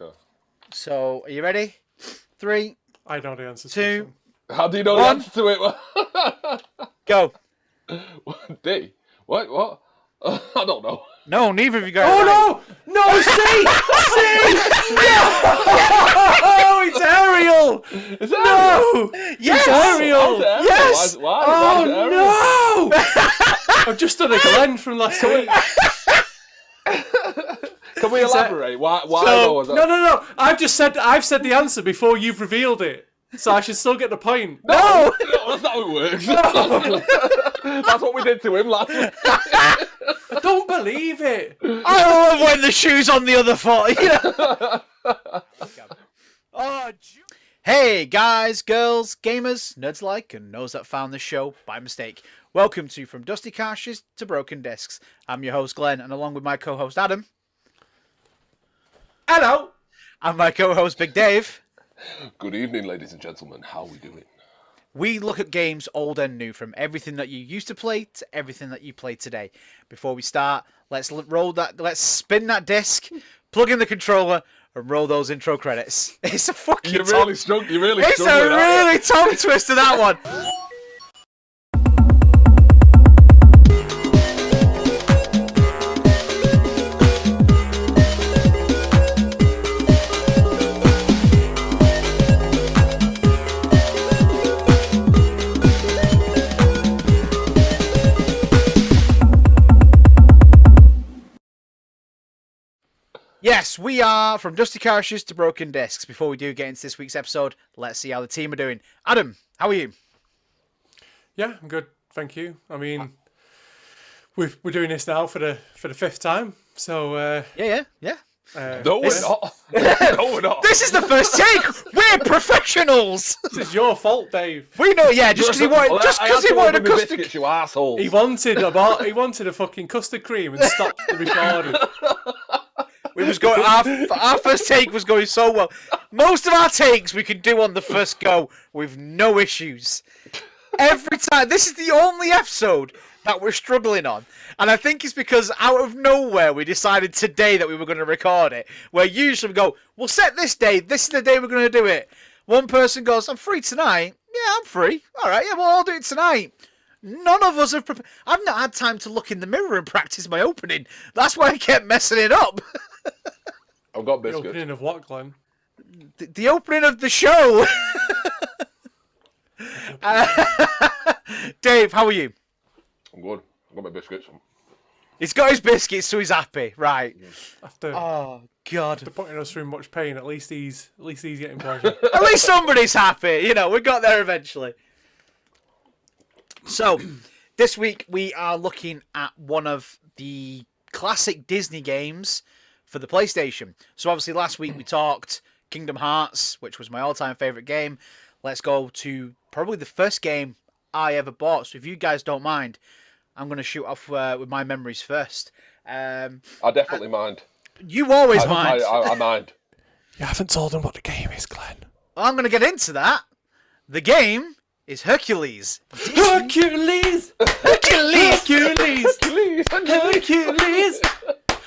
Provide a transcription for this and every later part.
Okay. So, are you ready? 3, I know the answer. 2, How do you know the 1, answer to it? go. D. What? I don't know. No, neither of you got Oh it right. no! C! No! It's Ariel! Is it No! Yes! It's Ariel! Yes! Why is it Ariel? Oh no! I've just done a Glenn from last week. Can we elaborate? Why So- was that? No. I've said the answer before you've revealed it. So I should still get the point. No! No, that's not how it works. That's what we did to him last week. I don't believe it. I love when the shoe's on the other foot. You know? Hey, guys, girls, gamers, nerds alike, and those that found this show by mistake. Welcome to From Dusty Cartridges to Broken Discs. I'm your host, Glenn, and along with my co-host, Adam. Hello. And my co-host, Big Dave. Good evening, ladies and gentlemen. How are we doing? We look at games old and new, from everything that you used to play to everything that you play today. Before we start, let's spin that disc, plug in the controller, and roll those intro credits. It's a fucking You're really struggling. It's a really tongue twister, that one. Yes, we are From Dusty Cartridges to Broken Discs. Before we do get into this week's episode, let's see how the team are doing. Adam, how are you? Yeah, I'm good. Thank you. I mean, we're doing this now for the fifth time. So Yeah. No, we're not. No, we're not. This is the first take. We're professionals. this is your fault, Dave. We know, yeah. Just because he wanted, a custard. Biscuits, you asshole. He wanted a fucking custard cream and stopped the recording. We was going. Our first take was going so well. Most of our takes we can do on the first go with no issues. Every time, this is the only episode that we're struggling on, and I think it's because out of nowhere we decided today that we were going to record it. Where usually we go, we'll set this day. This is the day we're going to do it. One person goes, "I'm free tonight." Yeah, I'm free. All right, yeah, well, I'll do it tonight. None of us have prepared. I've not had time to look in the mirror and practice my opening. That's why I kept messing it up. I've got The biscuits. opening of what, Glenn? The opening of the show. Dave, how are you? I'm good. I've got my biscuits. He's got his biscuits, so he's happy. Right. After Oh, God. putting us through much pain, at least he's getting pleasure. At least somebody's happy. You know, we got there eventually. So, this week we are looking at one of the classic Disney games for the PlayStation. So obviously last week we talked Kingdom Hearts, which was my all-time favourite game. Let's go to probably the first game I ever bought. So if you guys don't mind, I'm going to shoot off with my memories first. I definitely mind. You always mind. I mind. You haven't told him what the game is, Glenn. Well, I'm going to get into that. The game is Hercules. Hercules! Hercules! Hercules! Please. Hercules!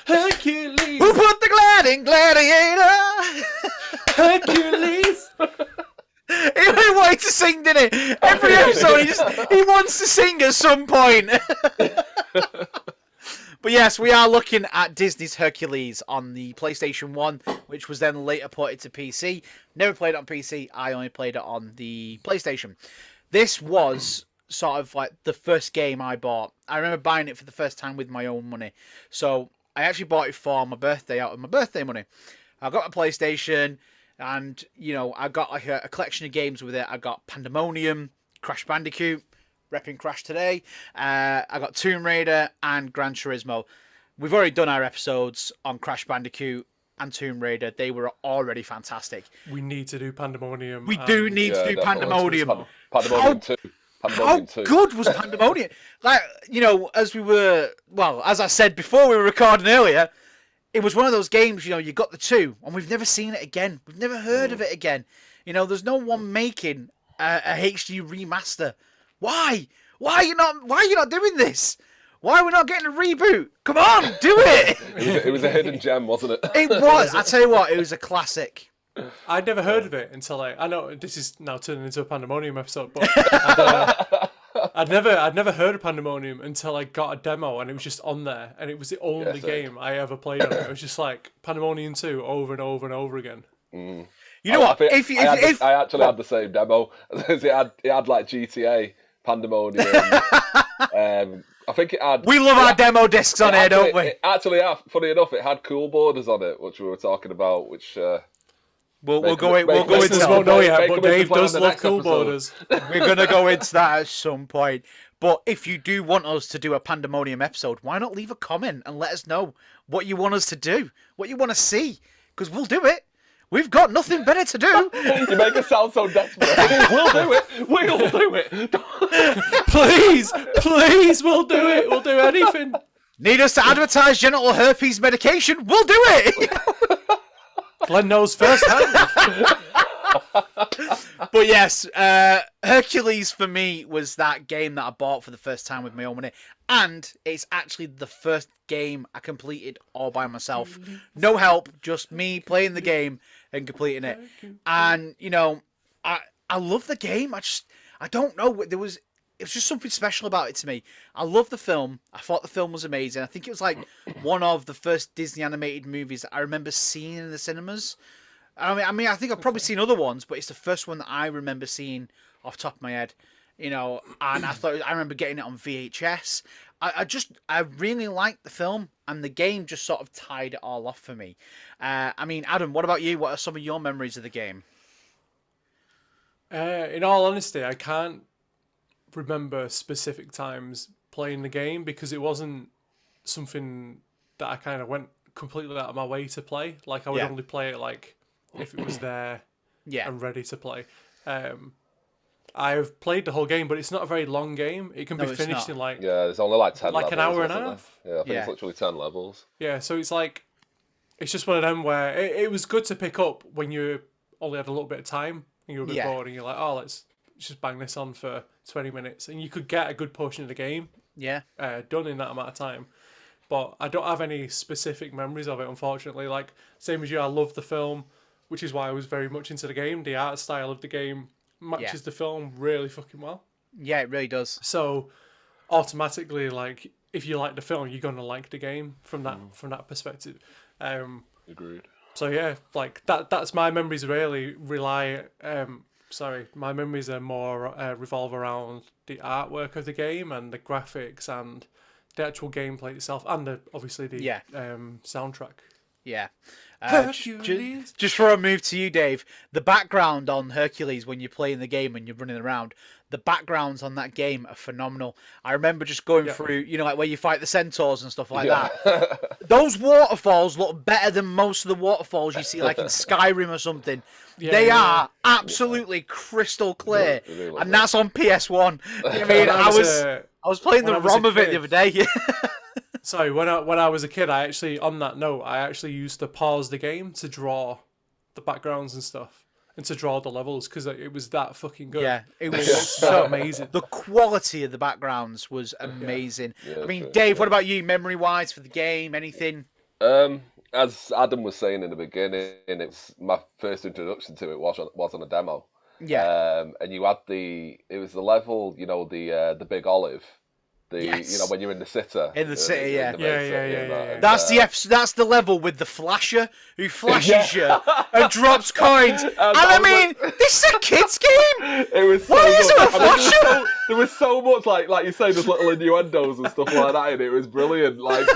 Hercules! Who put the glad in Gladiator? Hercules! He really wanted to sing, didn't he? Every episode, he wants to sing at some point. But yes, we are looking at Disney's Hercules on the PlayStation 1, which was then later ported to PC. Never played it on PC, I only played it on the PlayStation. This was sort of like the first game I bought. I remember buying it for the first time with my own money. So I actually bought it for my birthday out of my birthday money. I got a PlayStation, and you know, I got like a collection of games with it. I got Pandemonium, Crash Bandicoot, repping Crash today. I got Tomb Raider and Gran Turismo. We've already done our episodes on Crash Bandicoot and Tomb Raider. They were already fantastic. We need to do Pandemonium. We do need to do definitely. Pandemonium. Pandemonium 2. How Pandemonium 2. good was Pandemonium? Like, you know, as I said before we were recording earlier, it was one of those games, you know, you got the 2, and we've never seen it again. We've never heard of it again. You know, there's no one making a HD remaster. Why? Why are you not doing this? Why are we not getting a reboot? Come on, do it! It was a hidden gem, wasn't it? It was. I tell you what, it was a classic. I'd never heard of it until I know this is now turning into a Pandemonium episode, but I'd never heard of Pandemonium until I got a demo and it was just on there, and it was the only game I ever played on it. It was just like Pandemonium 2 over and over and over again. You know what? I actually had the same demo. It had like GTA, Pandemonium. I think it had. We love our demo discs on here, don't we? Funny enough, it had cool borders on it, which we were talking about, which. We'll go into that. Won't know yet, but Dave does love cool borders. We're going to go into that at some point. But if you do want us to do a Pandemonium episode, why not leave a comment and let us know what you want us to do, what you want to see, because we'll do it. We've got nothing better to do. You make us sound so desperate. We'll do it. We'll do it. Please, we'll do it. We'll do anything. Need us to advertise genital herpes medication? We'll do it. Glenn knows firsthand. But yes, Hercules for me was that game that I bought for the first time with my own money. And it's actually the first game I completed all by myself. No help, just me playing the game and completing it. And, you know, I love the game. I don't know. It was just something special about it to me. I love the film. I thought the film was amazing. I think it was like one of the first Disney animated movies that I remember seeing in the cinemas. I mean, I think I've probably seen other ones, but it's the first one that I remember seeing off the top of my head. You know, and I remember getting it on VHS. I really liked the film, and the game just sort of tied it all off for me. I mean, Adam, what about you? What are some of your memories of the game? In all honesty, I can't remember specific times playing the game because it wasn't something that I kind of went completely out of my way to play. Like I would only play it like if it was there and ready to play. I've played the whole game, but it's not a very long game. It can be finished in like there's only like 10 levels, an hour and a half. Yeah, I think it's literally 10 levels. Yeah, so it's like it's just one of them where it was good to pick up when you only had a little bit of time and you were a bit bored and you're like, oh, let's just bang this on for 20 minutes, and you could get a good portion of the game done in that amount of time. But I don't have any specific memories of it, unfortunately. Like, same as you, I love the film, which is why I was very much into the game. The art style of the game matches the film really fucking well. Yeah, it really does. So, automatically, like, if you like the film, you're gonna like the game from that perspective. Agreed. So yeah, like that's my memories really my memories are more revolve around the artwork of the game and the graphics and the actual gameplay itself, and obviously the soundtrack. Yeah. Hercules. Just for a move to you, Dave, the background on Hercules when you're playing the game and you're running around, the backgrounds on that game are phenomenal. I remember just going through, you know, like where you fight the centaurs and stuff like that. Those waterfalls look better than most of the waterfalls you see like in Skyrim or something. They are absolutely crystal clear, and that's on PS1. I mean, I was playing the ROM of it the other day. Sorry, when I was a kid, I actually used to pause the game to draw the backgrounds and stuff, and to draw the levels, because it was that fucking good. Yeah, it was so amazing. The quality of the backgrounds was amazing. I mean, Dave, what about you, memory-wise for the game? Anything? As Adam was saying in the beginning, it's my first introduction to it was on a demo. Yeah. And you had it was the level, you know, the big olive. You know, when you're in the city. In the city, yeah. That's the level with the flasher who flashes you and drops coins. And I mean, this is a kid's game. It was so Why is there a flasher? There was so much, like you say, there's little innuendos and stuff like that, and it was brilliant. Like,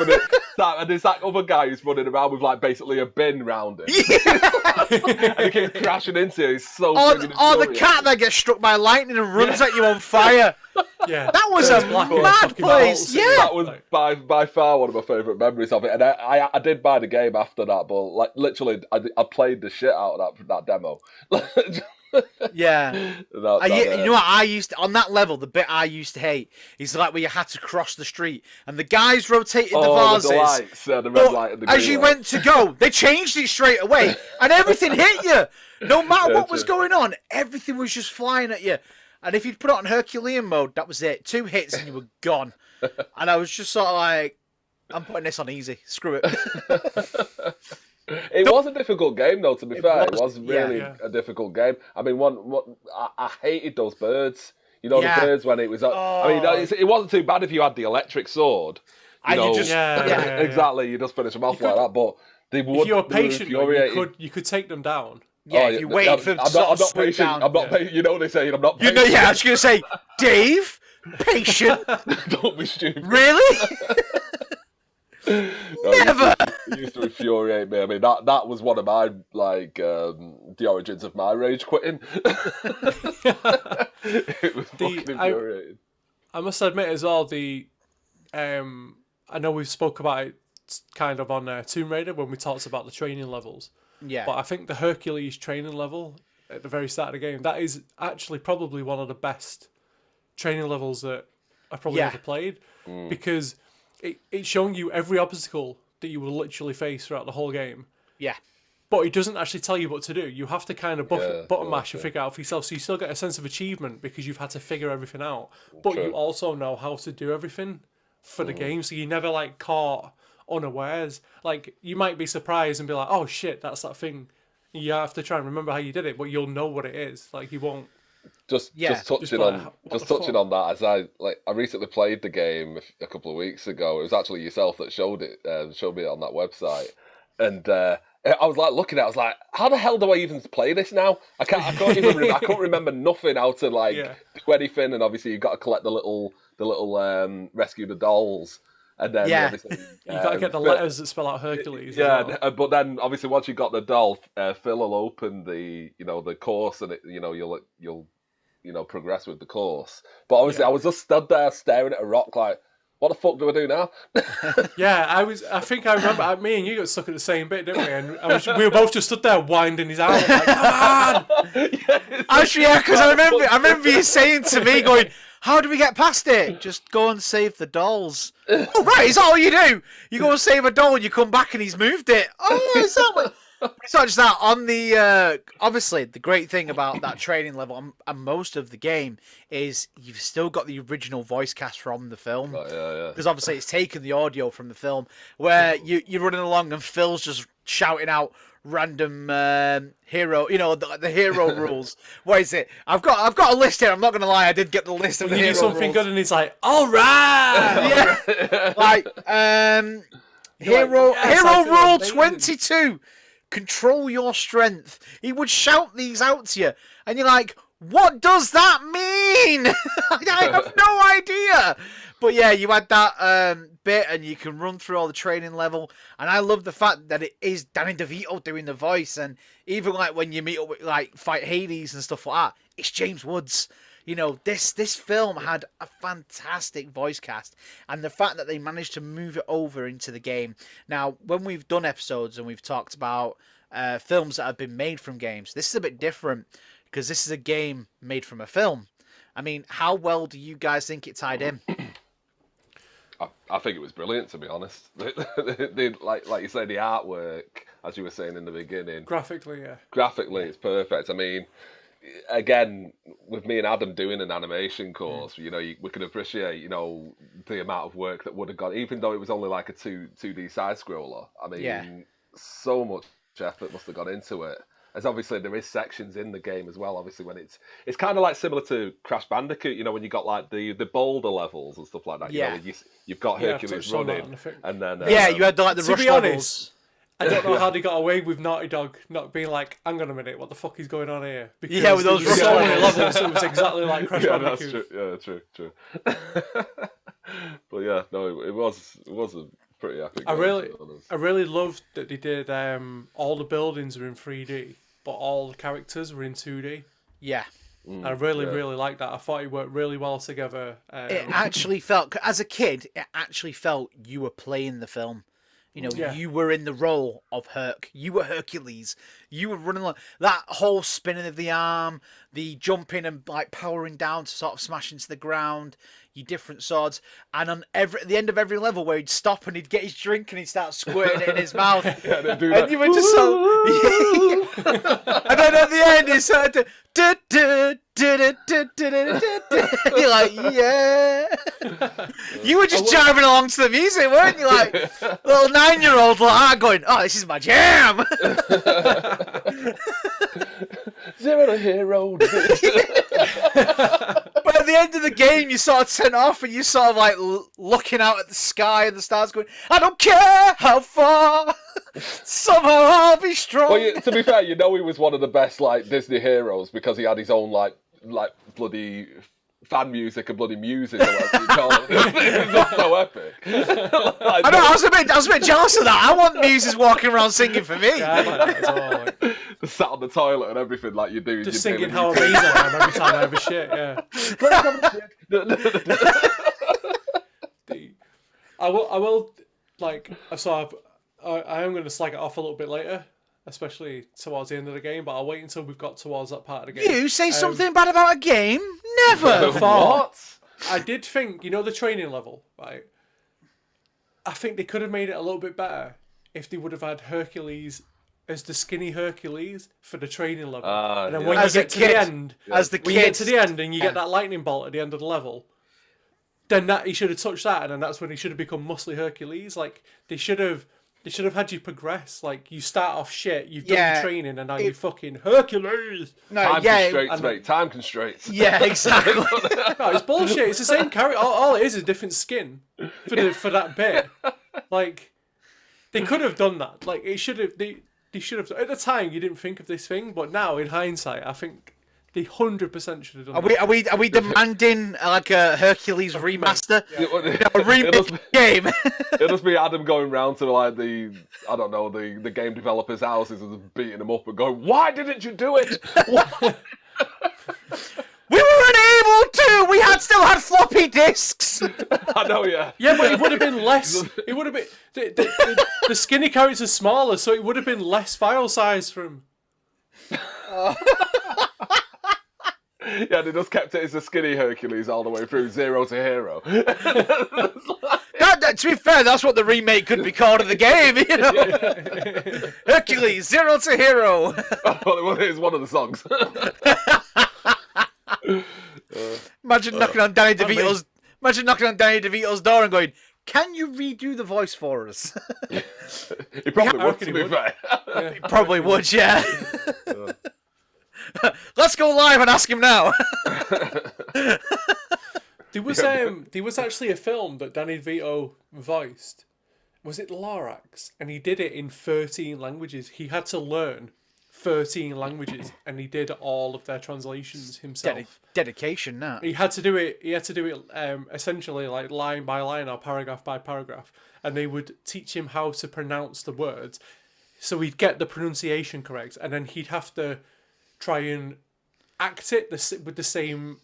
and there's that other guy who's running around with like basically a bin round him. And he keeps crashing into you. He's so or the cat that gets struck by lightning and runs at you on fire. Yeah, that was a mad place. Yeah, that was by far one of my favourite memories of it. And I did buy the game after that, but like literally, I played the shit out of that demo. Yeah, you know what I used to, on that level, the bit I used to hate is like where you had to cross the street and the guys rotated the vases. The lights, the red light and the green as you went to go, they changed it straight away and everything hit you. No matter what was going on, everything was just flying at you. And if you'd put it on Herculean mode, that was it. 2 hits and you were gone. And I was just sort of like, I'm putting this on easy. Screw it. It was a difficult game, though. To be fair, it was really yeah. a difficult game. I mean, I hated those birds. You know, Yeah. the birds when it was. I mean, it wasn't too bad if you had the electric sword. You know, Yeah. You just finish them off like that. But they would. If you were patient, you could take them down. Yeah, if you wait for them to I'm not swing patient. down. I'm not patient. You know what they say. I'm not patient. I was going to say, Dave, patient? Don't be stupid. Really? Never. It used to infuriate me. I mean, that was one of my the origins of my rage quitting. It was fucking infuriating. I must admit as well, I know we've spoke about it kind of on Tomb Raider when we talked about the training levels. Yeah. But I think the Hercules training level at the very start of the game, that is actually probably one of the best training levels that I've probably ever played, because it's showing you every obstacle that you will literally face throughout the whole game. Yeah. But it doesn't actually tell you what to do. You have to kind of button mash and figure it out for yourself. So you still get a sense of achievement because you've had to figure everything out. But you also know how to do everything for the game. So you're never like caught unawares. Like you might be surprised and be like, oh shit, that's that thing. You have to try and remember how you did it, but you'll know what it is. Like you won't. Just touching on that, as I recently played the game a couple of weeks ago. It was actually yourself that showed me it on that website, and I was like looking at it, I was like, how the hell do I even play this now? I can't even I can't remember nothing how to do anything, and obviously you've got to collect the little rescue the dolls. And then obviously, you got to get the letters that spell out Hercules. But then obviously once you got the doll, Phil will open the course, and you'll progress with the course. But obviously I was just stood there staring at a rock like, what the fuck do I do now? I think I remember me and you got stuck at the same bit, didn't we? And we were both just stood there winding his arm like, come on! Actually, yeah, because I remember you saying to me, going, how do we get past it? Just go and save the dolls. Oh, right, is that all you do? You go and save a doll and you come back and he's moved it. Oh, is that what... It's not just that. On the obviously, the great thing about that training level and most of the game is you've still got the original voice cast from the film. Because obviously it's taken the audio from the film, where you're running along and Phil's just shouting out random hero, the hero rules. What is it? I've got a list here. I'm not gonna lie, I did get the list of the hero rules. You do something good and he's like, all right, hero rule 22. Control your strength. He would shout these out to you, and you're like, what does that mean? I have no idea. But yeah, you had that bit, and you can run through all the training level. And I love the fact that it is Danny DeVito doing the voice, and even like when you meet up with fight Hades and stuff like that, it's James Woods. This film had a fantastic voice cast, and the fact that they managed to move it over into the game. Now, when we've done episodes and we've talked about films that have been made from games, this is a bit different because this is a game made from a film. I mean, how well do you guys think it tied in? I think it was brilliant, to be honest. Like you say, the artwork, as you were saying in the beginning, graphically, it's perfect. I mean, again, with me and Adam doing an animation course, we could appreciate, the amount of work that would have gone, even though it was only like a 2D side scroller. I mean, so much effort must have gone into it. As obviously there is sections in the game as well. Obviously, when it's kind of like similar to Crash Bandicoot, when you got like the boulder levels and stuff like that. You've got Hercules running, and then you had the rush levels. I don't know how they got away with Naughty Dog not being like, hang on a minute, what the fuck is going on here? Because with those so many levels, it was exactly like Crash Bandicoot. That's true. Yeah, true. But yeah, no, it was a pretty epic game. I really loved that they did all the buildings were in 3D, but all the characters were in 2D. Yeah. I really liked that. I thought it worked really well together. It actually felt, as a kid, you were playing the film. You were in the role of Herc. You were Hercules. You were running along. That whole spinning of the arm, the jumping and powering down to sort of smash into the ground, your different swords, and at the end of every level where he'd stop and he'd get his drink and he'd start squirting it in his mouth. And you were just so... And then at the end, he started You're like, yeah. You were just driving along to the music, weren't you? Like, little 9-year-old like going, oh, this is my jam. Zero to hero. But at the end of the game, you sort of turn off and you sort of like looking out at the sky and the stars going, I don't care how far, somehow I'll be strong. Well, to be fair, he was one of the best like Disney heroes because he had his own like bloody fan music and bloody music or whatever you call it. It was just so epic. I know, I was a bit jealous of that. I want muses walking around singing for me. Yeah, I like that as well. Like, just sat on the toilet and everything like you do. just singing how amazing I am every time I have a shit, yeah. I will, like, so I am going to slag it off a little bit later, especially towards the end of the game, but I'll wait until we've got towards that part of the game. You say something bad about a game? Never! What? I did think, the training level, right? I think they could have made it a little bit better if they would have had Hercules as the skinny Hercules for the training level. And then when you get to the end, and you get that lightning bolt at the end of the level, then he should have touched that, and then that's when he should have become muscly Hercules. Like, they should have had you progress. Like, you start off shit, you've done your training, and now you're fucking Hercules. Time constraints, mate. Time constraints. Yeah, exactly. No, it's bullshit. It's the same character. All it is different skin for that bit. Like, they could have done that. Like, it should have. They should have. At the time, you didn't think of this thing, but now, in hindsight, I think they 100% should have done. Are we demanding like a Hercules remaster? Yeah. A remake game. It'll just be Adam going round to like the game developers' houses and beating them up and going, "Why didn't you do it?" We weren't able to. We still had floppy disks. I know, yeah. Yeah, but it would have been less. It would have been the skinny characters are smaller, so it would have been less file size for him. Yeah, they just kept it as a skinny Hercules all the way through, 0 to hero. To be fair, that's what the remake could be called of the game, Hercules, 0 to hero. Well, it is one of the songs. Imagine knocking on Danny DeVito's door and going, "Can you redo the voice for us?" He probably would, to be fair. He probably would, yeah. Let's go live and ask him now. There was actually a film that Danny DeVito voiced. Was it Lorax? And he did it in 13 languages. He had to learn 13 languages, and he did all of their translations himself. Dedication, now. He had to do it. Essentially like line by line or paragraph by paragraph, and they would teach him how to pronounce the words, so he'd get the pronunciation correct, and then he'd have to try and act it with the same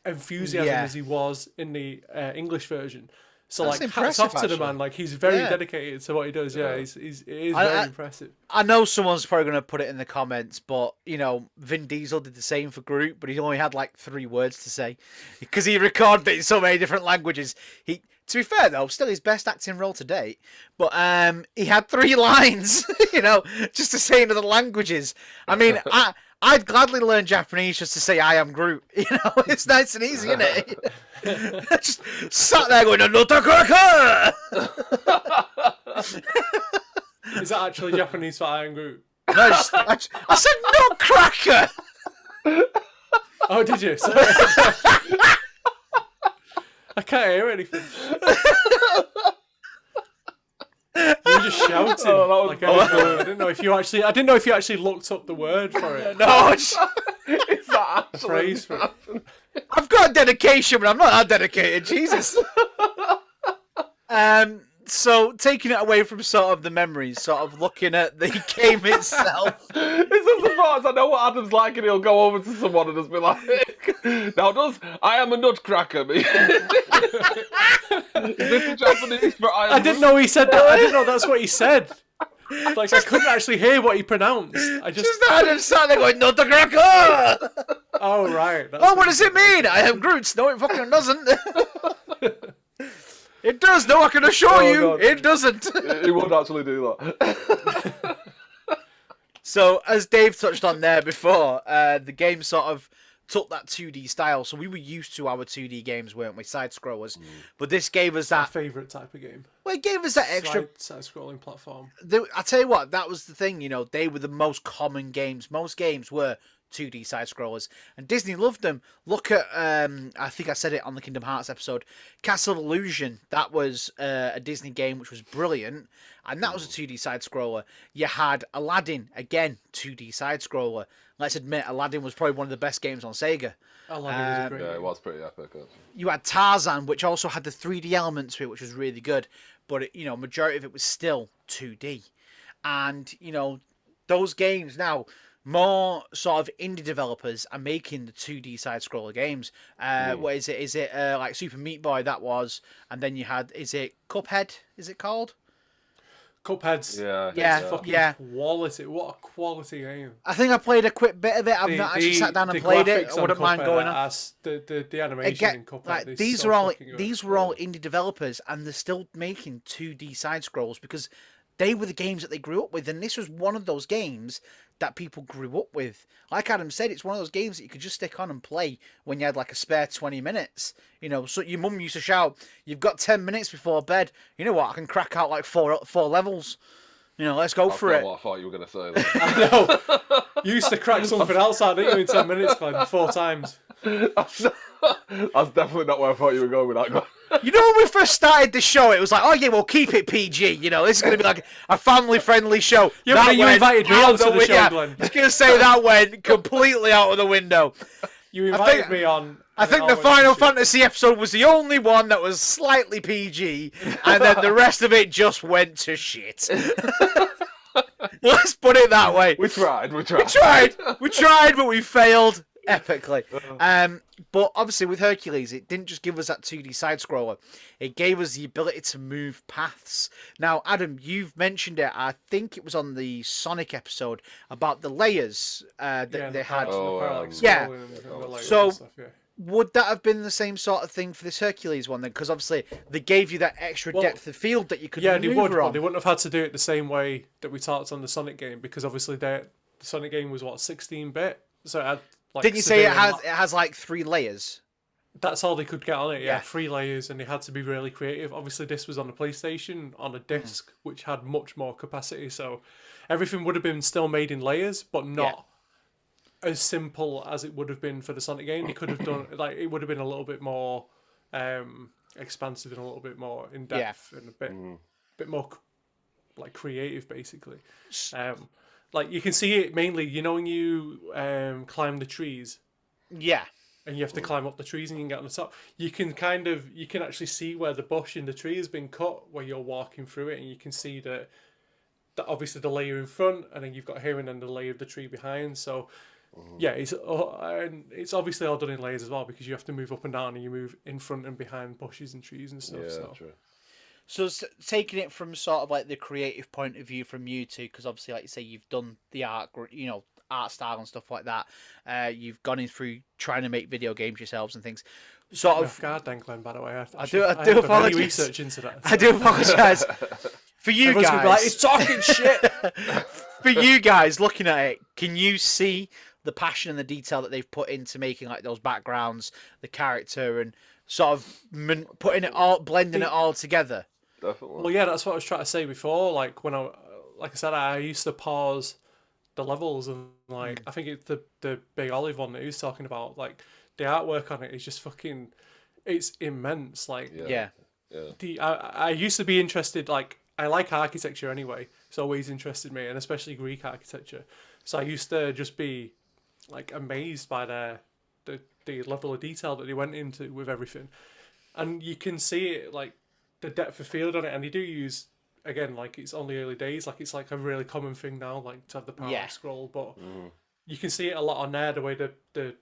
enthusiasm as he was in the English version. So that's like, hats off to the man. Like, he's very dedicated to what he does. Yeah, it is very impressive. I know someone's probably going to put it in the comments, but Vin Diesel did the same for Groot, but he only had like 3 words to say because he recorded it in so many different languages. To be fair though, still his best acting role to date. But he had 3 lines, just to say in other languages. I mean, I'd gladly learn Japanese just to say I am Groot. It's nice and easy, isn't it? Just sat there going, "Notakuraka!" Is that actually Japanese for I am Groot? No, I said nutcracker. Oh, did you? Sorry. I can't hear anything. You were just shouting. I didn't know if you actually looked up the word for it. No, It's that a phrase for it. I've got dedication, but I'm not that dedicated. Jesus. So taking it away from sort of the memories, sort of looking at the game itself. It's just the thoughts. I know what Adam's like, and he'll go over to someone and just be like, "Now, I am a nutcracker mean?" Is this a Japanese for I am? I didn't know he said that. I didn't know that's what he said. Like, I couldn't actually hear what he pronounced. I just heard him sound like going, "Nutcracker!" Oh, right. What does it mean? I am Groot. No, it fucking doesn't. It does. No, I can assure you, God. it doesn't. He would actually do that. So, as Dave touched on there before, the game sort of took that 2D style. So we were used to our 2D games, weren't we? Side scrollers. But this gave us My that. favourite type of game. Well, it gave us that extra. Side-scrolling platform. I tell you what, that was the thing. They were the most common games. Most games were 2D side scrollers, and Disney loved them. Look at, I think I said it on the Kingdom Hearts episode, Castle of Illusion. That was a Disney game which was brilliant, and that was a 2D side scroller. You had Aladdin, again 2D side scroller. Let's admit, Aladdin was probably one of the best games on Sega. Aladdin was a great game. It was pretty epic. Actually. You had Tarzan, which also had the 3D element to it, which was really good, but majority of it was still 2D, and those games now. More sort of indie developers are making the 2D side scroller games. What is it? Is it like Super Meat Boy? That was, and then you had. Is it Cuphead? Is it called? Cuphead's quality. What a quality game! I think I played a quick bit of it. I've not actually sat down and played it. I wouldn't mind going on. The animation in Cuphead. Like, these were all indie developers, and they're still making 2D side scrolls because they were the games that they grew up with, and this was one of those games that people grew up with. Like Adam said, it's one of those games that you could just stick on and play when you had like a spare 20 minutes. So your mum used to shout, "You've got 10 minutes before bed. You know what? I can crack out like four levels. Let's go for it." What I thought you were going to say. I know. You used to crack something else out, didn't you, in 10 minutes, Glenn? 4 times. That's definitely not where I thought you were going with that. When we first started the show, it was like, oh yeah, we'll keep it PG. This is going to be like a family-friendly show. Yeah, but you invited me onto the show, Glenn. I was going to say that went completely out of the window. You invited me on. I think the Final Fantasy episode was the only one that was slightly PG, and then the rest of it just went to shit. Let's put it that way. We tried, but we failed epically. But obviously with Hercules, it didn't just give us that 2D side scroller. It gave us the ability to move paths. Now, Adam, you've mentioned it. I think it was on the Sonic episode about the layers that they had. So would that have been the same sort of thing for this Hercules one then? Because obviously they gave you that extra depth of field that you could maneuver on. They wouldn't have had to do it the same way that we talked on the Sonic game, because obviously the Sonic game was 16-bit, so it had. Didn't you say it has like 3 layers? That's all they could get on it, yeah. 3 layers, and they had to be really creative. Obviously, this was on a PlayStation, on a disc, which had much more capacity, so everything would have been still made in layers, but not as simple as it would have been for the Sonic game. They could have done, it would have been a little bit more expansive and a little bit more in-depth and a bit more, creative, basically. You can see it mainly, when you climb the trees. Yeah. And you have to climb up the trees and you can get on the top. You can actually see where the bush in the tree has been cut, where you're walking through it, and you can see that obviously the layer in front, and then you've got here and then the layer of the tree behind. So, it's obviously all done in layers as well, because you have to move up and down, and you move in front and behind bushes and trees and stuff. Yeah, true. So taking it from sort of like the creative point of view from you two, because obviously, like you say, you've done the art style and stuff like that. You've gone in through trying to make video games yourselves and things. Sort of. God, Dan Glenn, by the way, I do apologize. Research into that. I do apologize. For you Everyone's guys, gonna be like, it's talking shit. For you guys looking at it, can you see the passion and the detail that they've put into making like those backgrounds, the character, and sort of putting it all, blending it all together? Definitely. Well, yeah, that's what I was trying to say before. Like I said, I used to pause the levels, and I think it's the Big Olive one that he was talking about. Like the artwork on it is just fucking, it's immense. Like I used to be interested. Like I like architecture anyway. It's always interested me, and especially Greek architecture. So I used to just be like amazed by the level of detail that they went into with everything, and you can see it like the depth of field on it, and they do use, again, like it's only early days, like it's like a really common thing now, like to have the power scroll, but you can see it a lot on there, the way the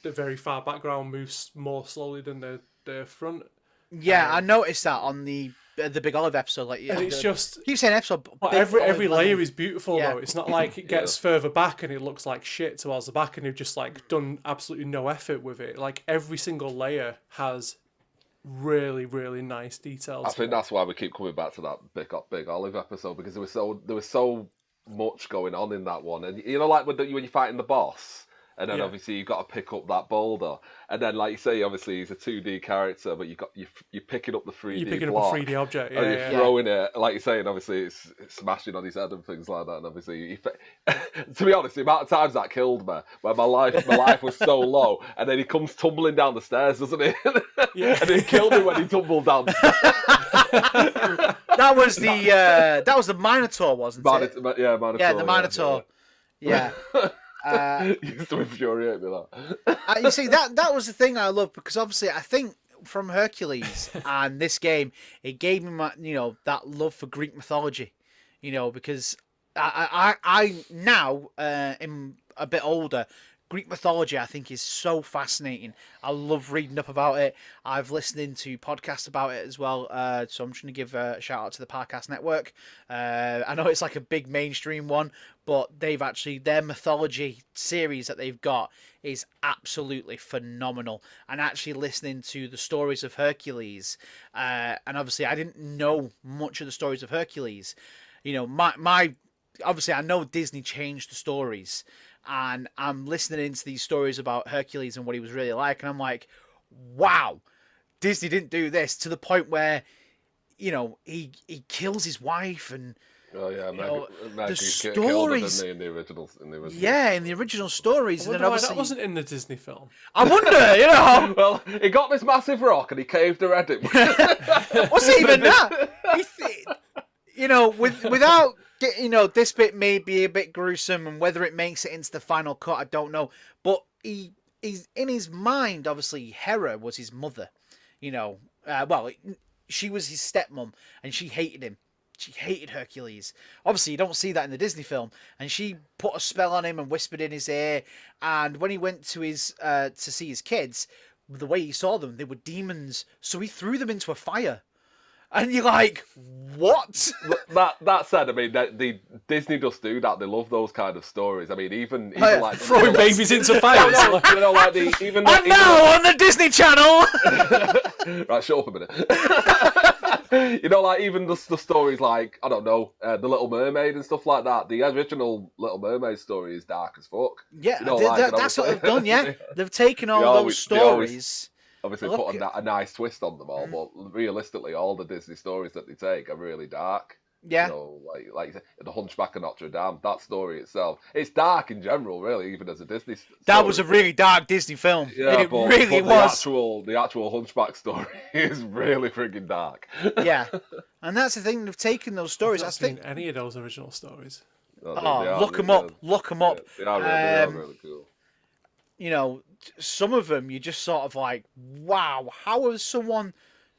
very far background moves more slowly than the front. Yeah, I noticed that on the Big Olive episode. Like, and it's just keep saying episode, but every layer is beautiful though. It's not like it gets further back and it looks like shit towards the back, and they've just like done absolutely no effort with it. Like every single layer has really, really nice details. I think that's why we keep coming back to that Big Olive episode, because they were so much going on in that one, and you know, like when you're fighting the boss. And then Yeah. obviously you've got to pick up that boulder, and then like you say, obviously he's a 2D character, but you're picking up the 3D You're picking block, up a 3D object, and yeah. you're throwing it, like you're saying, obviously it's smashing on his head and things like that. And obviously, to be honest, the amount of times that killed me, where my life was so low, and then he comes tumbling down the stairs, doesn't he? Yeah. And he killed me when he tumbled down. That was the Minotaur, wasn't it? Minotaur. Yeah, the Minotaur. Yeah. Used to infuriate me that. You see, that was the thing I loved, because obviously I think from Hercules and this game, it gave me that love for Greek mythology, because I now am a bit older. Greek mythology, I think, is so fascinating. I love reading up about it. I've listened to podcasts about it as well. So I'm just going to give a shout out to the Podcast Network. I know it's like a big mainstream one, but their mythology series that they've got is absolutely phenomenal. And actually listening to the stories of Hercules, and obviously I didn't know much of the stories of Hercules. Obviously I know Disney changed the stories. And I'm listening into these stories about Hercules and what he was really like, and I'm like, wow, Disney didn't do this, to the point where, he kills his wife, and the stories in the original. Yeah, in the original stories. I wonder why that wasn't in the Disney film. I wonder, Well, he got this massive rock and he caved her head in. What's even that? Without. This bit may be a bit gruesome, and whether it makes it into the final cut, I don't know. But he's in his mind, obviously, Hera was his mother. She was his stepmom, and she hated him. She hated Hercules. Obviously, you don't see that in the Disney film. And she put a spell on him and whispered in his ear. And when he went to his to see his kids, the way he saw them, they were demons. So he threw them into a fire. And you're like, what? That said, I mean, the Disney does do that. They love those kind of stories. I mean, even like throwing babies into fires. Now on the Disney Channel. Right, shut up a minute. Like even the stories like, I don't know, The Little Mermaid and stuff like that. The original Little Mermaid story is dark as fuck. Yeah, that's what they've done. Yeah, they've taken all those stories. Obviously put a nice twist on them all, but realistically, all the Disney stories that they take are really dark. Yeah. Like The Hunchback of Notre Dame, that story itself, it's dark in general, really, even as a Disney story. That was a really dark Disney film. Yeah, it really was. The actual Hunchback story is really friggin' dark. Yeah, and that's the thing, they've taken those stories. I've not seen any of those original stories. Look them up. Look them up. They are really cool. Some of them you just sort of like, wow, how has someone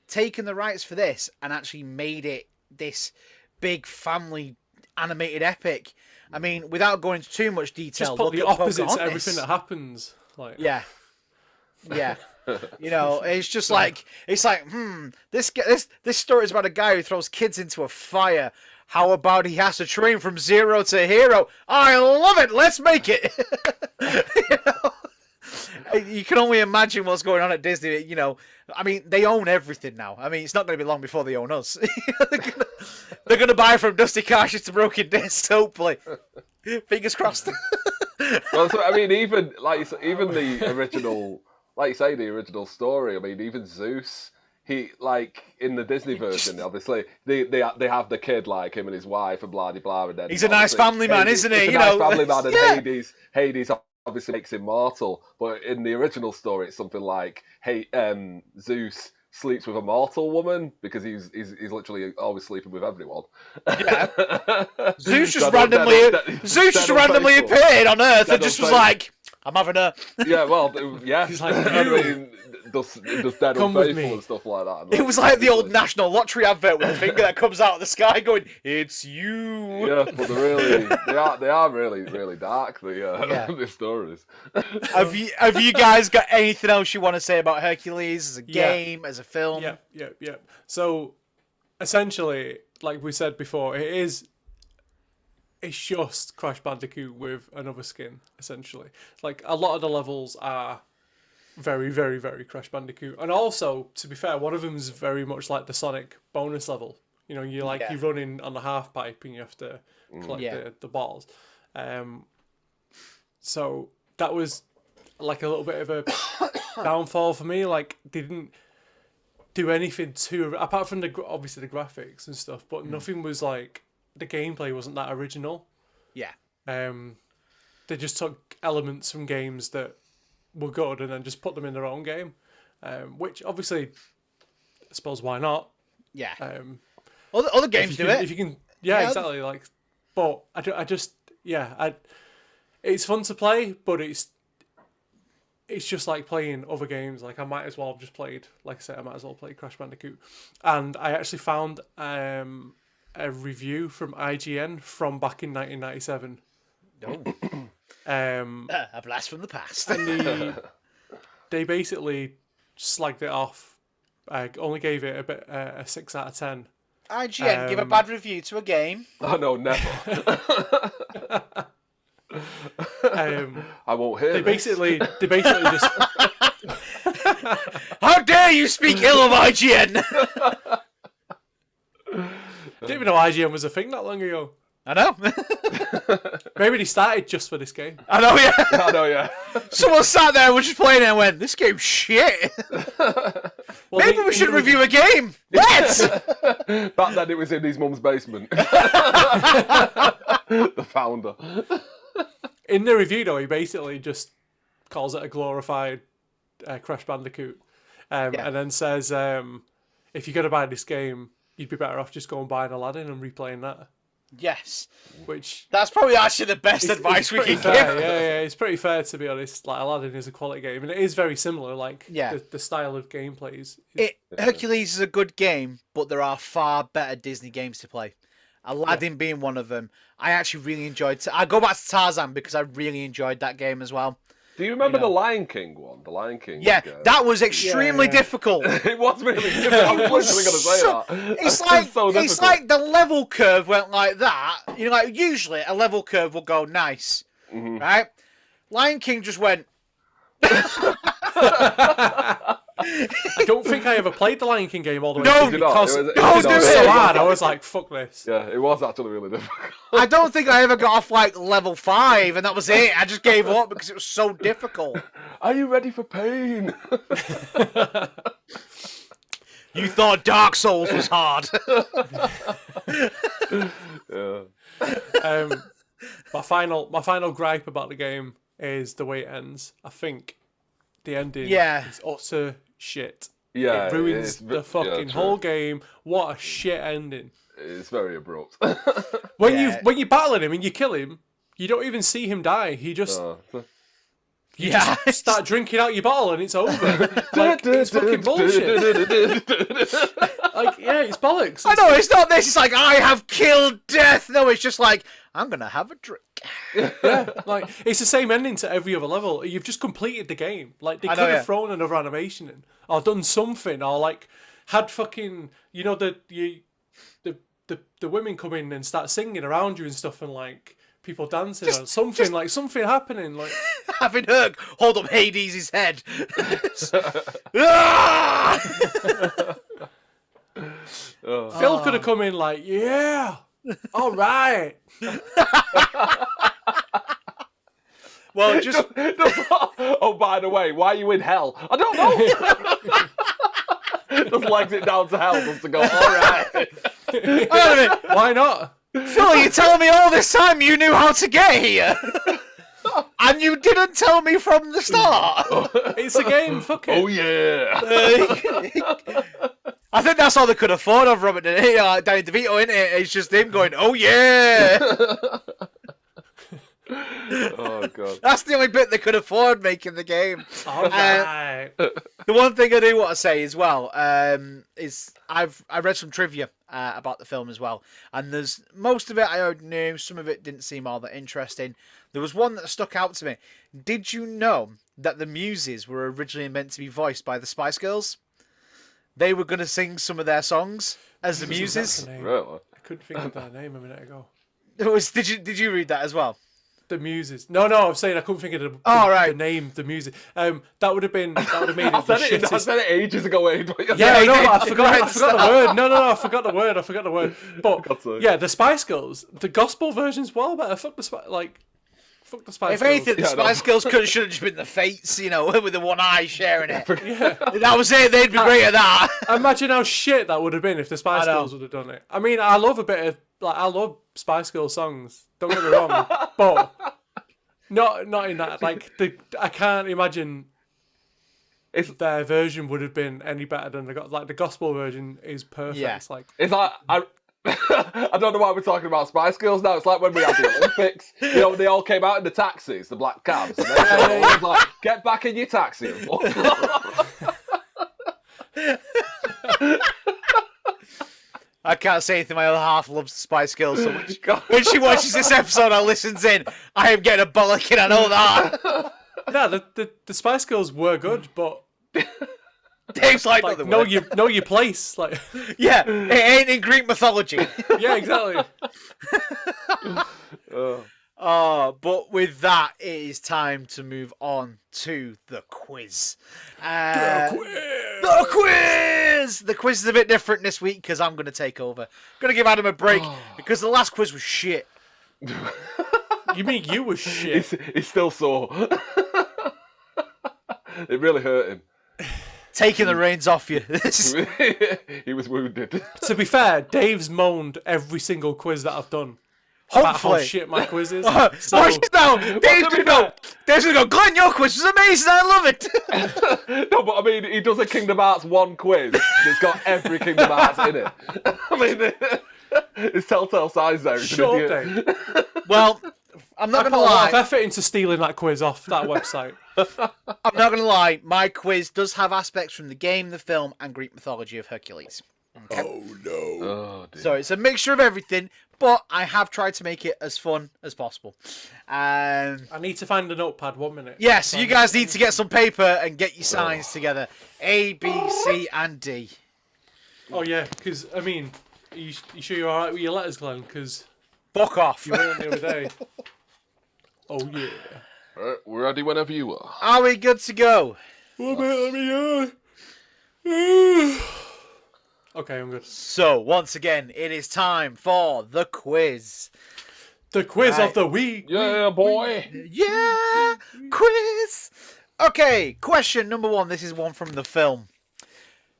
taken the rights for this and actually made it this big family animated epic? I mean, without going into too much detail, just put the opposites to everything that happens. Like, yeah. It's just like this story is about a guy who throws kids into a fire. How about he has to train from zero to hero? I love it. Let's make it. You can only imagine what's going on at Disney. I mean, they own everything now. I mean, it's not going to be long before they own us. They're going to buy from Dusty Cartridges to Broken Discs, hopefully. Fingers crossed. Well, so, I mean, even the original, like you say, the original story. I mean, even Zeus. He, like, in the Disney version, obviously, they have the kid, like, him and his wife and blah, blah, blah. And then he's a nice family man, isn't he? He's a nice family man, and Hades obviously makes him mortal. But in the original story, it's something like, Zeus sleeps with a mortal woman because he's literally always sleeping with everyone. Yeah. Zeus just randomly appeared on Earth and just was like, I'm having her. Yeah, well, yeah. He's like, I mean, does dead unfaithful and stuff like that. It was like the old national lottery advert with a finger that comes out of the sky going, "It's you." Yeah, but they are really, really dark. The stories. Have you guys got anything else you want to say about Hercules as a game, as a film? Yeah. So, essentially, like we said before, it's just Crash Bandicoot with another skin, essentially. Like, a lot of the levels are very, very, very Crash Bandicoot. And also, to be fair, one of them is very much like the Sonic bonus level, You know, you're running on the half pipe and you have to collect the balls. So that was like a little bit of a downfall for me. Like, they didn't do anything too, apart from obviously the graphics and stuff, but nothing was like, the gameplay wasn't that original. Yeah. They just took elements from games that were good and then just put them in their own game, which obviously, I suppose, why not? Yeah. Other games do it. If you can, yeah, exactly. Like, but it's fun to play, but it's just like playing other games. Like, I might as well have just played, like I said, I might as well play Crash Bandicoot. And I actually found a review from IGN from back in 1997. Oh. A blast from the past. And they basically slagged it off. I only gave it a 6 out of 10. IGN give a bad review to a game. Oh no, never. I won't hear. They basically just. How dare you speak ill of IGN? Didn't even know IGN was a thing that long ago. I know. Maybe they started just for this game. I know, yeah. I know, yeah. Someone sat there and was just playing it and went, "This game's shit." Well, maybe we should review a game. Let's. Back then, it was in his mum's basement. The founder. In the review, though, he basically just calls it a glorified Crash Bandicoot, and then says, if you're going to buy this game, you'd be better off just going and buying Aladdin and replaying that. Yes. Which... That's probably actually the best advice we can give. Yeah, it's pretty fair, to be honest. Like, Aladdin is a quality game, and it is very similar, like, the style of gameplay is... Hercules is a good game, but there are far better Disney games to play. Aladdin being one of them. I actually really enjoyed... I go back to Tarzan because I really enjoyed that game as well. Do you remember the Lion King one? The Lion King. Yeah, that was extremely difficult. It was really difficult. I was literally going to say that. It's like the level curve went like that. You know, like usually a level curve will go nice, right? Lion King just went. I don't think I ever played the Lion King game all the way through because it was so hard. I was like, fuck this. Yeah, it was actually really difficult. I don't think I ever got off like level 5 and that was it. I just gave up because it was so difficult. Are you ready for pain? You thought Dark Souls was hard. Yeah. My final gripe about the game is the way it ends. I think the ending is utter shit. Yeah, it ruins the fucking whole game. What a shit ending. It's very abrupt. When you're battling him and you kill him, you don't even see him die. He just you just start drinking out your bottle and it's over. Like, it's fucking bullshit. Like, yeah, it's bollocks. I know, it's not this. It's like, I have killed death. No, it's just like, I'm going to have a drink. Yeah, like, it's the same ending to every other level. You've just completed the game. Like, they could have thrown another animation in, or done something, or like, had fucking, you know, the women come in and start singing around you and stuff, and like, people dancing or something, like something happening, like having Herc hold up Hades' head. Phil could have come in like, yeah, all right. Well, just oh, by the way, why are you in hell? I don't know. Just legs it down to hell just to go, all right. Why not? Phil, you're telling me all this time you knew how to get here? And you didn't tell me from the start? It's a game, fuck it. Oh, yeah. I think that's all they could afford of Robert De Niro, like Danny DeVito, isn't it? It's just him going, oh, yeah. Oh, God. That's the only bit they could afford making the game. All right. The one thing I do want to say as well is I read some trivia about the film as well, and there's most of it I already knew, some of it didn't seem all that interesting. There was one that stuck out to me. Did you know that the Muses were originally meant to be voiced by the Spice Girls? They were going to sing some of their songs as the Muses. Really? I couldn't think of their name a minute ago. Did you read that as well? The Muses. No, I'm saying I couldn't think of the name, the Muses. That would have made it I said it ages ago, Wade. Yeah, no, I forgot the word. No, I forgot the word. But yeah, the Spice Girls, the gospel version's well better. Fuck the Spice Girls. If anything, the Spice Girls should have just been the Fates, with the one eye sharing it. Yeah. That was it. They'd be great at that. Imagine how shit that would have been if the Spice Girls would have done it. I mean, I love I love Spice Girls songs. Don't get me wrong, but not in that. I can't imagine their version would have been any better than the gospel version is perfect. Yeah. It's like I don't know why we're talking about Spice Girls now. It's like when we had the Olympics. They all came out in the taxis, the black cabs. And they was like, get back in your taxi. I can't say anything. My other half loves Spice Girls so much. When she watches this episode and listens in, I am getting a bollocking. I know that. No, the Spice Girls were good, but Dave's like know your place. Like, yeah, it ain't in Greek mythology. Yeah, exactly. But with that, it is time to move on to the quiz. The quiz! The quiz is a bit different this week because I'm going to take over. Going to give Adam a break because the last quiz was shit. You mean you were shit? He's still sore. It really hurt him. Taking the reins off you. He was wounded. To be fair, Dave's moaned every single quiz that I've done. Hopefully. How shit my quiz is. Dave's gonna go, Glenn, your quiz was amazing, I love it. No, but I mean, he does a Kingdom Hearts 1 quiz that's got every Kingdom Hearts in it. I mean, it's telltale signs there. Shut up, Dave. Well, I'm not I gonna put a lot lie. of effort into stealing that quiz off that website. I'm not gonna lie. My quiz does have aspects from the game, the film, and Greek mythology of Hercules. Okay? Oh no! Oh, dear. So it's a mixture of everything, but I have tried to make it as fun as possible. I need to find a notepad. 1 minute. Yeah, so you guys need to get some paper and get your signs together. A, B, C, and D. Oh yeah, because I mean, you sure you're all right with your letters, Glenn? Because fuck off. You weren't the other day. Oh yeah. Alright, we're ready whenever you are. Are we good to go? Let me Okay, I'm good. So, once again, it is time for the quiz. The quiz of the week. Yeah, boy. Yeah, quiz. Okay, question number 1. This is one from the film.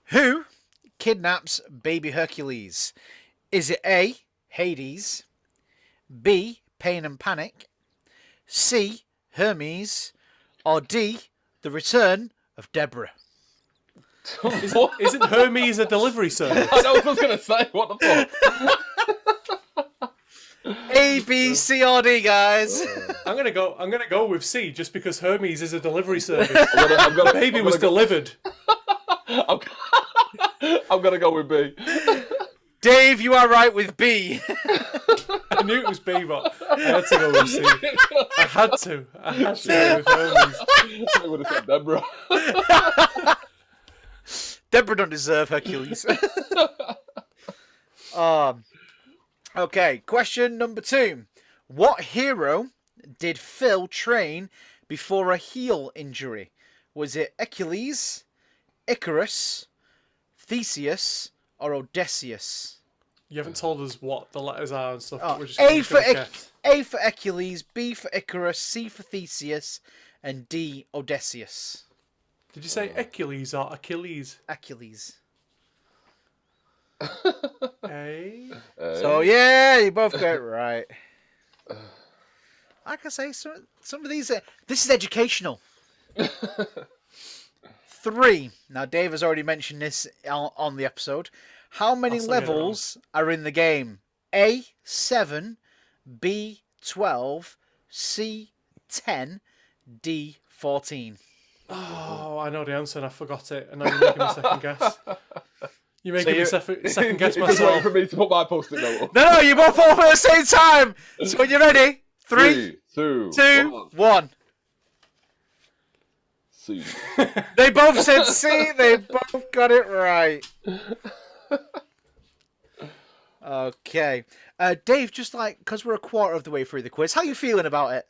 Who kidnaps baby Hercules? Is it A, Hades, B, Pain and Panic, C, Hermes, or D, The Return of Deborah? Isn't Hermes a delivery service? I know what I was going to say. What the fuck? A, B, C, or D, guys. I'm gonna go with C just because Hermes is a delivery service. Baby was delivered. I'm gonna go with B. Dave, you are right with B. I knew it was B, but I had to go with C. I had to go with Hermes. I would have said Deborah. Deborah don't deserve Hercules. Okay, question number 2. What hero did Phil train before a heel injury? Was it Hercules, Icarus, Theseus, or Odysseus? You haven't told us what the letters are and stuff. We're just A for Hercules, B for Icarus, C for Theseus, and D, Odysseus. Did you say Hercules or Achilles? Achilles. A. So yeah, you both got it right. Like I say, some of these this is educational. 3. Now Dave has already mentioned this on the episode. How many levels are in the game? A, 7, B, 12, C, 10, D, 14. Oh, I know the answer and I forgot it. And now you're making a second guess. You're making me second guess myself. Waiting for me to put my post-it note up. No, you both all at the same time. So when you're ready, 3, 2, 1. C. They both said C. They both got it right. Okay. Dave, just like, because we're a quarter of the way through the quiz, how are you feeling about it?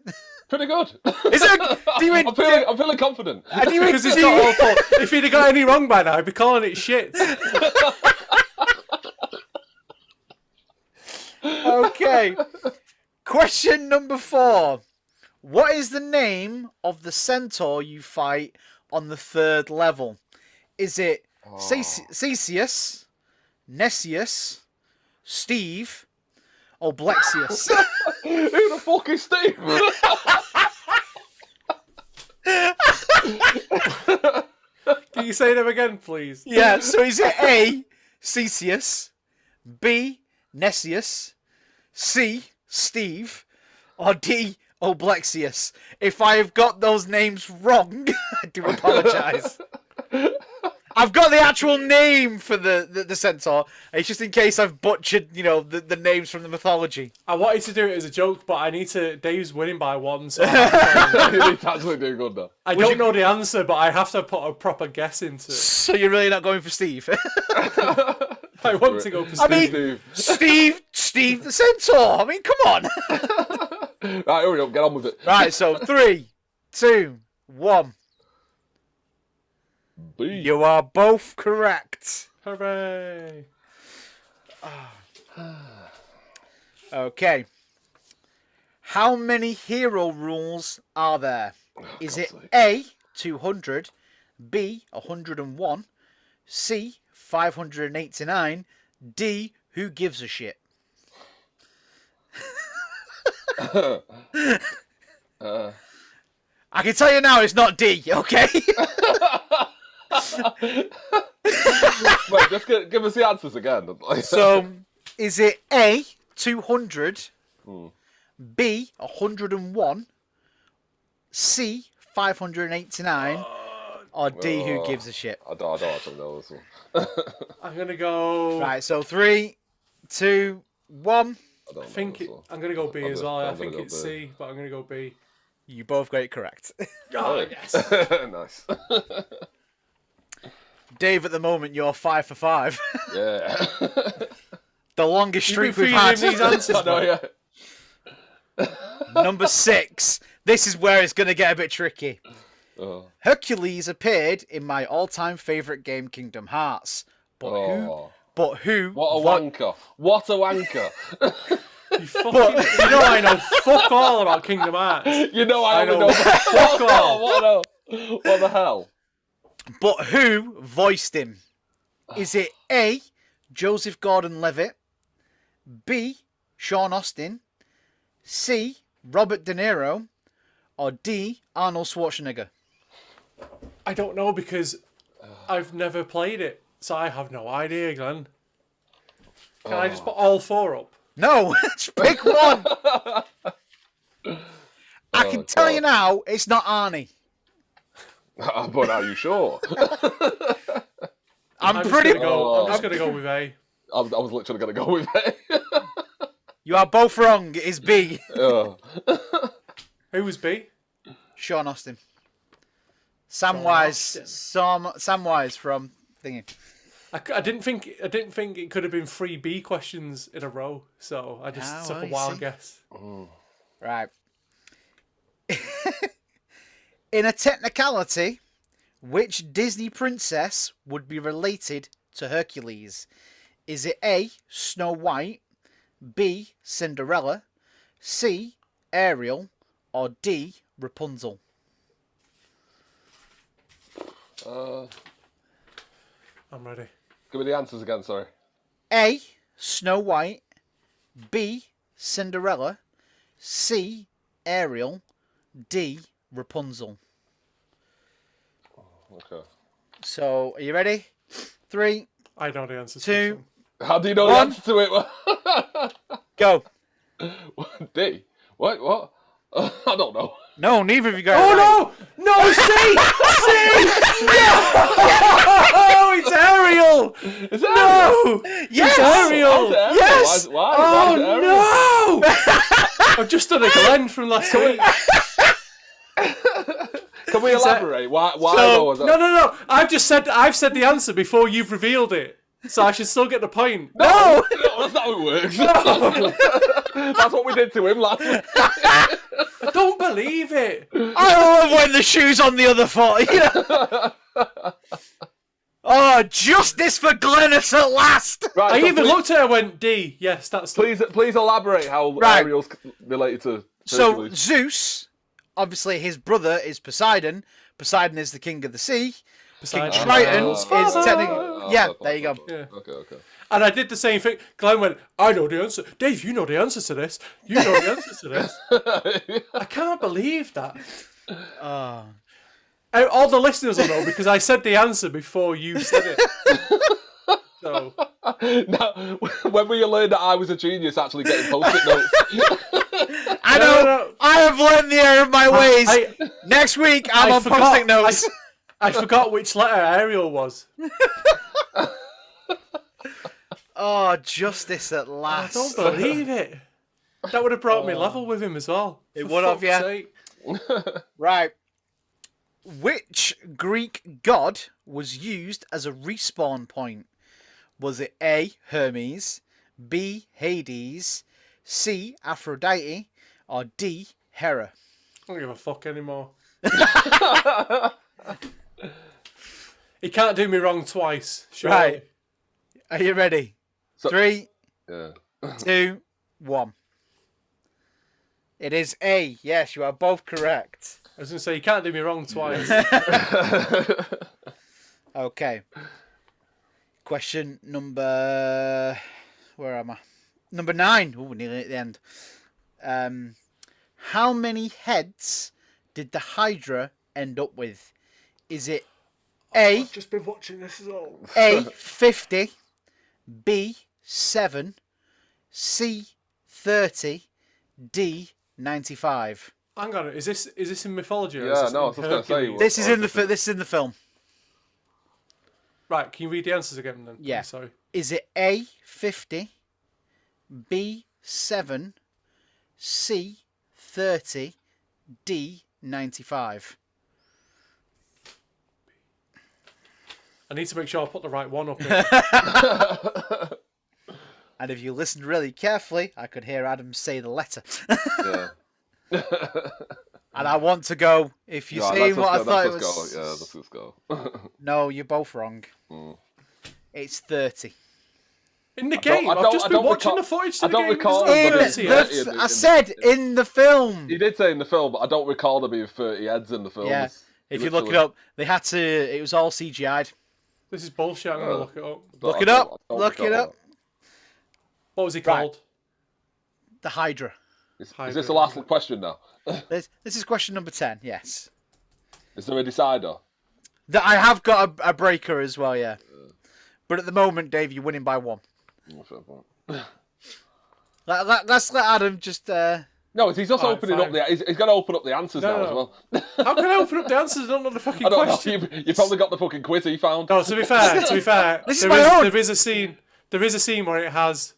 Pretty good. Is it? I'm feeling confident. Because it's not awful. If he'd have got any wrong by now, I'd be calling it shit. Okay. Question number 4. What is the name of the centaur you fight on the 3rd level? Is it Theseus, Nessius, Steve, or Blexius? Who the fuck is Steve? Can you say them again, please? Yeah, so is it A, Theseus, B, Nessius, C, Steve, or D, Oblexius? If I have got those names wrong, I do apologise. I've got the actual name for the centaur. It's just in case I've butchered, the names from the mythology. I wanted to do it as a joke, but I need to. Dave's winning by 1, so You need to actually do good now. I don't know the answer, but I have to put a proper guess into it. So you're really not going for Steve? I want to go for Steve. Steve the centaur. I mean, come on. Right, hurry up, get on with it. Right, so 3, 2, 1. B. You are both correct. Hooray! Okay. How many hero rules are there? Is it A, 200, B, 101, C, 589, D, who gives a shit? I can tell you now it's not D, okay? Wait, just give us the answers again. So, is it A, 200, B, 101, C, 589, or D, who gives a shit? I don't actually know this one. I'm gonna go. Right, so 3, 2, 1. I think I'm gonna go B as well. I think it's C, but I'm gonna go B. You both got it correct. Oh, yes. Nice. Dave, at the moment, you're 5 for 5. Yeah. The longest streak You've we've been had. feeding him these answers, I know, yeah. Number 6. This is where it's going to get a bit tricky. Oh. Hercules appeared in my all-time favourite game, Kingdom Hearts. But who? What a wanker. What a wanker. You know I know fuck all about Kingdom Hearts. You know I only know fuck all. What the hell? But who voiced him? Is it A, Joseph Gordon-Levitt, B, Sean Austin, C, Robert De Niro, or D, Arnold Schwarzenegger? I don't know because I've never played it, so I have no idea, Glenn. Can I just put all 4 up? No, just pick one. I can tell you now, it's not Arnie. But are you sure? I'm pretty. I'm just gonna go with A. I was literally gonna go with A. You are both wrong. It is B. Oh. Who was B? Sean Austin. Samwise from thingy. I didn't think it could have been 3 B questions in a row, so I just took a wild guess. Right. In a technicality, which Disney princess would be related to Hercules? Is it A, Snow White, B, Cinderella, C, Ariel, or D, Rapunzel? I'm ready. Give me the answers again, sorry. A, Snow White, B, Cinderella, C, Ariel, D, Rapunzel. Okay. So, are you ready? 3, I know the answer. 2, How do you know the answer to it? go. D. What? I don't know. No, neither of you guys. Oh no! No, C! Oh, it's Ariel! Is it No! Yes! It's Ariel! Yes! Why? Oh Ariel? no! I've just done a Glenn from last week. Can we elaborate? Why? No. I've said the answer before you've revealed it. So I should still get the point. No! No, that's not how it works. That's what we did to him last week. I don't believe it. I love when the shoe's on the other foot. You know? Oh, justice for Glennis at last! Right, I so even please, looked at her and went, D. Yes, that's the... Please elaborate how Right. Ariel's related to So Hercules. Zeus, obviously his brother is Poseidon. Poseidon is the king of the sea. Poseidon. King Triton Oh, is father. technically... Yeah, there you go. Yeah. Okay. And I did the same thing. Glenn went, I know the answer. Dave, you know the answer to this. You know the answer to this. I can't believe that. Oh. All the listeners will know because I said the answer before you said it. So, Now, when will you learn that I was a genius actually getting post-it notes? I know. No. I have learned the error of my ways. I- Next week, I'm I on forgot- post-it notes. I forgot which letter Ariel was. Oh, justice at I last. don't believe it. That would have brought me level with him as well. It For would have, fuck's yeah. sake. Right. Which Greek god was used as a respawn point? Was it A, Hermes, B, Hades, C, Aphrodite, or D, Hera? I don't give a fuck anymore. He can't do me wrong twice. Surely. Right. Are you ready? So- 3, Yeah. 2, 1. It is A. Yes, you are both correct. I was going to say, you can't do me wrong twice. Okay. Question number... Where am I? Number 9. Ooh, nearly at the end. How many heads did the Hydra end up with? Is it A, I've just been watching this as well. A 50, B 7, C 30, D 95? Hang on, is this in mythology? Or Yeah, is this no, I in was just gonna say, Hercules? This is in the film. Right, can you read the answers again then? Yeah. I'm sorry. Is it A 50, B 7, C 30, D 95? I need to make sure I put the right one up here. And if you listened really carefully, I could hear Adam say the letter. Yeah. And I want to go. If you Right, see what I thought it let's was. just go. Yeah, let's just go. No, you're both wrong. Mm. It's 30. In the don't- game, I I've don't- just I been don't watching recall- the footage to I the don't game. recall There's it, no but evidence it's- here. Yeah, I said in the film. He did say in the film, but I don't recall there being 30 heads in the film. Yeah. It's If you look it literally- up, they had to. It was all CGI'd. This is bullshit. I'm going to look it up. but Look I it don't- up. I don't Look it recall up. What was he Right. called? The Hydra. that. Is Hydra. this the last question now? This is question number 10. Yes. Is there a decider? That I have got a breaker as well. Yeah. But at the moment, Dave, you're winning by 1. Oh, fair point. Let's let Adam just. No, he's just Alright, opening up fine. the. He's going to open up the answers No, now no. as well. How can I open up the answers? I don't know the fucking I don't question. know. You probably got the fucking quiz he found. No, to be fair, This is my own. there is a scene where it has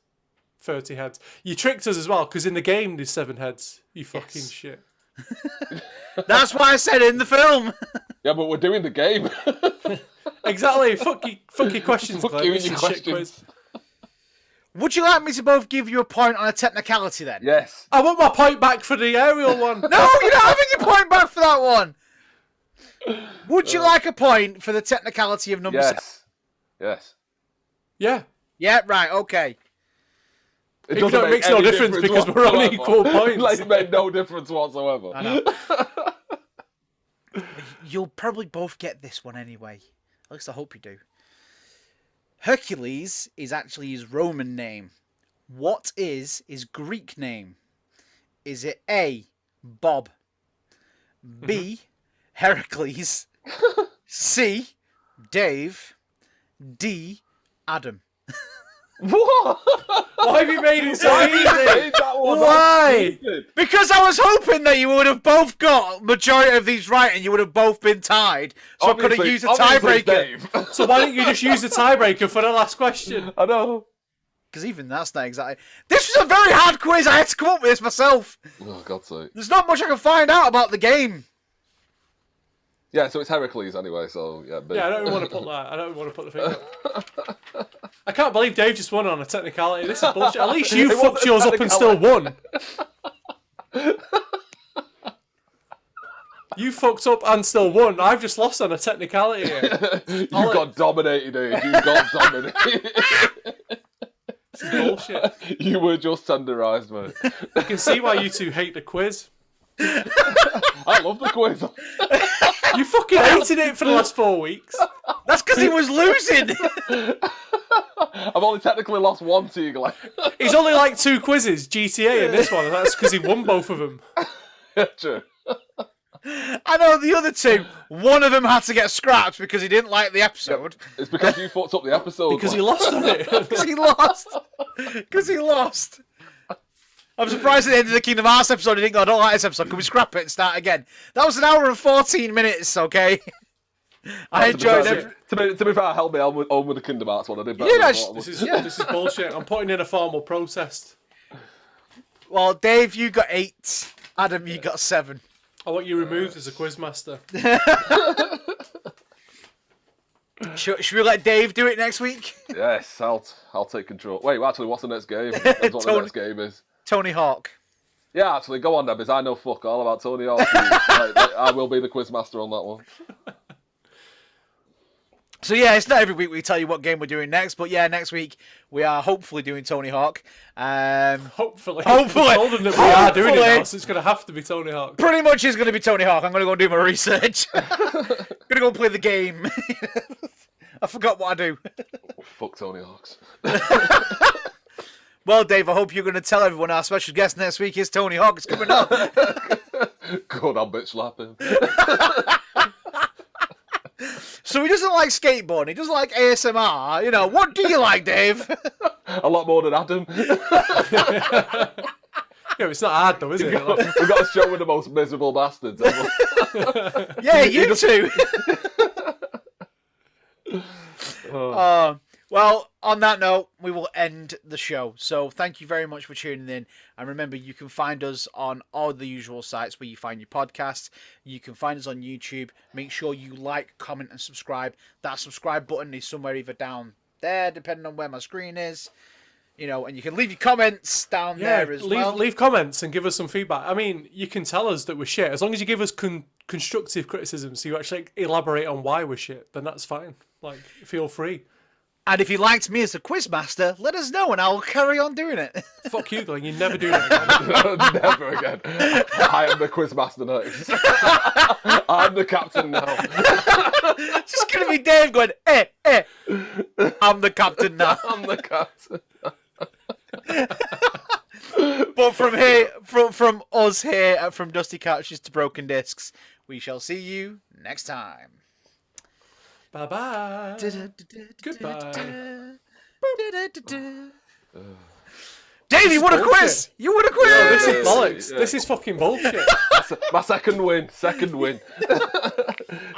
30 heads. You tricked us as well because in the game there's 7 heads. You fucking Yes. shit. That's why I said in the film. Yeah, but we're doing the game. Exactly. Fuck your questions, Fuck Glenn. you This and is your a shit quiz. questions. Would you like me to both give you a point on a technicality then? Yes. I want my point back for the aerial one. No, you're not having your point back for that one. Would you like a point for the technicality of number 7? Yes. Yes. Yeah. Yeah, right, okay. It Even though it makes no any difference because we're on whatsoever. equal points. Like, it made no difference whatsoever. I know. You'll probably both get this one anyway. At least I hope you do. Hercules is actually his Roman name. What is his Greek name? Is it A, Bob, B, Heracles, C, Dave, D, Adam? What? Why have you made it so Why easy? made that one? Why? That's stupid. Because I was hoping that you would have both got majority of these right and you would have both been tied. So I could have Obviously- used a obviously tiebreaker. Dave. So why don't you just use the tiebreaker for the last question? I know. Because even that's not exactly... This was a very hard quiz. I had to come up with this myself. Oh, God's sake. There's not much I can find out about the game. Yeah, so it's Hercules anyway, so yeah. Yeah, I don't even want to put that. I don't even want to put the finger up. I can't believe Dave just won on a technicality. This is bullshit. At least you fucked yours up and still won. You fucked up and still won. I've just lost on a technicality here. You got dominated, Dave. You got dominated. This is bullshit. You were just tenderised, mate. I can see why you two hate the quiz. I love the quiz. You fucking hated it for the last 4 weeks. That's because he was losing. I've only technically lost one to you, Glenn. He's only like 2 quizzes, GTA and this one, and that's because he won both of them. True. I know the other 2. One of them had to get scrapped because he didn't like the episode. It's because you fucked up the episode. Because he lost on it. Because he lost. Because he lost. I'm surprised at the end of the Kingdom Hearts episode he didn't go, I don't like this episode, can we scrap it and start again? That was an hour and 14 minutes, okay? I enjoyed it. To be fair, I held me on with the Kingdom Hearts one. I did better. Yeah, this is bullshit. I'm putting in a formal protest. Well, Dave, you got 8. Adam, you got 7. I want you removed as a quizmaster. Should we let Dave do it next week? Yes, I'll take control. Wait, actually, what's the next game? That's what the next game is. Tony Hawk. Yeah, actually, go on, Debbies. I know fuck all about Tony Hawk. I will be the quizmaster on that one. So yeah, it's not every week we tell you what game we're doing next, but yeah, next week we are hopefully doing Tony Hawk. Hopefully. We told them that we are doing it now, so it's going to have to be Tony Hawk. Pretty much is going to be Tony Hawk. I'm going to go and do my research. I'm going to go and play the game. I forgot what I do. Fuck Tony Hawks. Well, Dave, I hope you're going to tell everyone our special guest next week is Tony Hawk. It's coming up. Good, I'll bitch slap him. So he doesn't like skateboarding. He doesn't like ASMR. You know, what do you like, Dave? A lot more than Adam. Yeah, it's not hard though, is it? We've got a show with the most miserable bastards ever. Yeah, you too. Well, on that note, we will end the show. So thank you very much for tuning in. And remember, you can find us on all the usual sites where you find your podcasts. You can find us on YouTube. Make sure you like, comment, and subscribe. That subscribe button is somewhere either down there, depending on where my screen is. You know, and you can leave your comments down there as well. Leave comments and give us some feedback. I mean, you can tell us that we're shit. As long as you give us constructive criticism, so you actually elaborate on why we're shit, then that's fine. Like, feel free. And if you liked me as a quizmaster, let us know and I'll carry on doing it. Fuck you, Glenn. You never do that again. Never again. I am the quizmaster next. I'm the captain now. It's just going to be Dave going, I'm the captain now. I'm the captain. But from here, from us here, from Dusty Couches to Broken Discs, we shall see you next time. Bye-bye. Goodbye. Dave, you won a quiz! You won a quiz! Yeah, this is bollocks. Yeah. This is fucking bullshit. My second win. I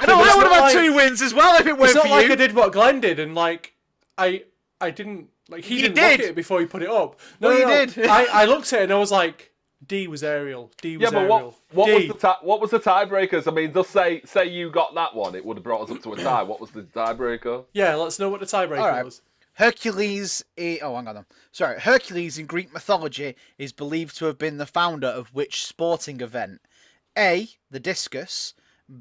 know, I would have had 2 wins as well if it weren't for you. It's not like I did what Glenn did and like, I didn't, like he didn't look at it before he put it up. No, you did. I looked at it and I was like, D was Ariel. D was Ariel. But what was the tiebreakers? I mean, just say you got that one, it would have brought us up to a tie. What was the tiebreaker? Yeah, let's know what the tiebreaker was. Hercules. Hercules in Greek mythology is believed to have been the founder of which sporting event? A, the discus,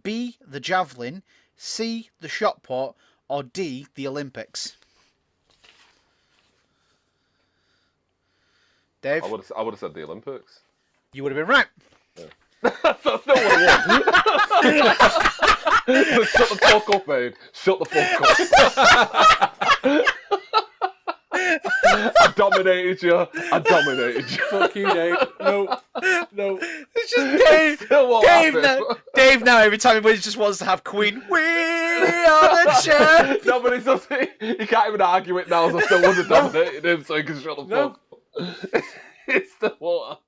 B, the javelin, C, the shot put, or D, the Olympics? Dave? I would have said the Olympics. You would have been right. Yeah. That's not what I want. Shut the fuck up, Abe. Shut the fuck up. I dominated you. Fuck you, Dave. No. It's just Dave. Dave now, every time he wins, just wants to have Queen. We are the champ. No, but he can't even argue it now, so I still would have dominated him, so he can shut the fuck up. It's the water.